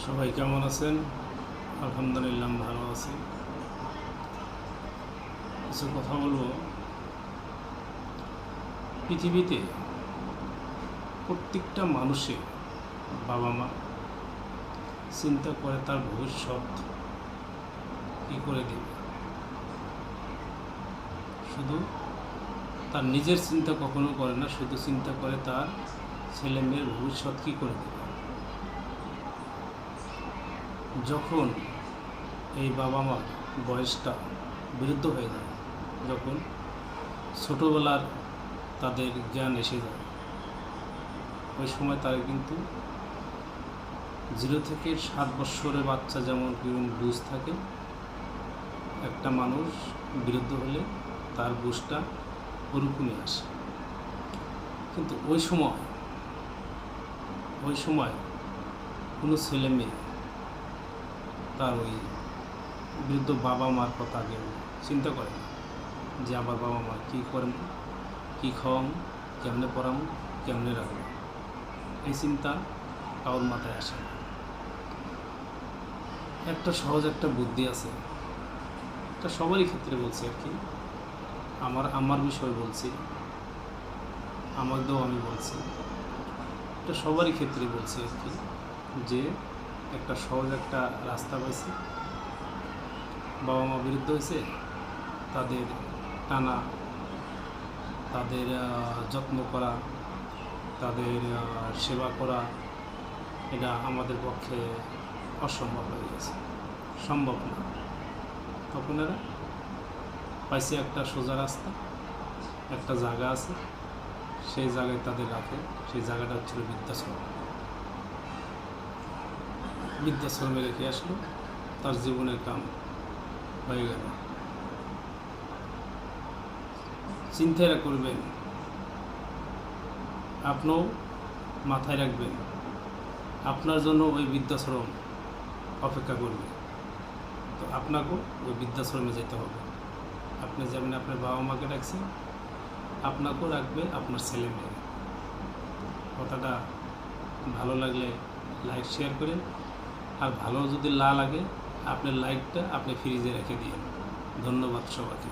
সবাই কেমন আছেন? আলহামদুলিল্লাহ ভালো আছি। কিছু কথা বলবো। পৃথিবীতে প্রত্যেকটা মানুষের বাবা মা চিন্তা করে তার ভবিষ্যৎ কী করে দেবে, শুধু তার নিজের চিন্তা কখনো করে না, শুধু চিন্তা করে তার ছেলে মেয়ের ভবিষ্যৎ কী করে দেবে। যখন এই বাবা মার বয়সটা বৃদ্ধ হয়ে যায়, যখন ছোটোবেলার তাদের জ্ঞান এসে যায়, ওই সময় তারা কিন্তু 0 থেকে 7 বৎসরের বাচ্চা যেমন বুঝ থাকে, একটা মানুষ বৃদ্ধ হলে তার বুঝটা ওরকমই আসে। কিন্তু ওই সময় কোনো ছেলে মেয়ে তার ওই বৃদ্ধ বাবা মার কথা আগে চিন্তা করে না যে আমার বাবা মা কী করেন, কী খাওয়াম, কেমনে পড়াম, কেমনে রাখবো, এই চিন্তা কারোর মাথায় আসে না। একটা সহজ একটা বুদ্ধি আছে, এটা সবারই ক্ষেত্রে বলছি আর কি, আমার বিষয় বলছি, আমাকেও আমি বলছি, এটা সবারই ক্ষেত্রে বলছি আর কি, যে একটা সহজ একটা রাস্তা পাইছি। বাবা মা বিরুদ্ধ হয়েছে, তাদের টানা, তাদের যত্ন করা, তাদের সেবা করা, এটা আমাদের পক্ষে অসম্ভব হয়ে গেছে, সম্ভব না। তখন এরা পাইছে একটা সোজা রাস্তা, একটা জায়গা আছে, সেই জায়গায় তাদের রাখে। সেই জায়গাটা হচ্ছিল বৃদ্ধাশ্রম। বৃদ্ধাশ্রমে রেখে আসলো, তার জীবনের কাম হয়ে গেল। চিন্তাটা করবেন, আপনিও মাথায় রাখবেন, আপনার জন্য ওই বৃদ্ধাশ্রম অপেক্ষা করবে। তো আপনাকেও ওই বৃদ্ধাশ্রমে যেতে হবে। আপনি যেমন আপনার বাবা মাকে রাখছেন, আপনাকেও রাখবে আপনার ছেলে মেয়ে। কথাটা ভালো লাগলে লাইক শেয়ার করেন, আর ভালো যদি লাগে আপনার লাইকটা আপনি ফ্রিজে রেখে দিন। ধন্যবাদ সবাইকে।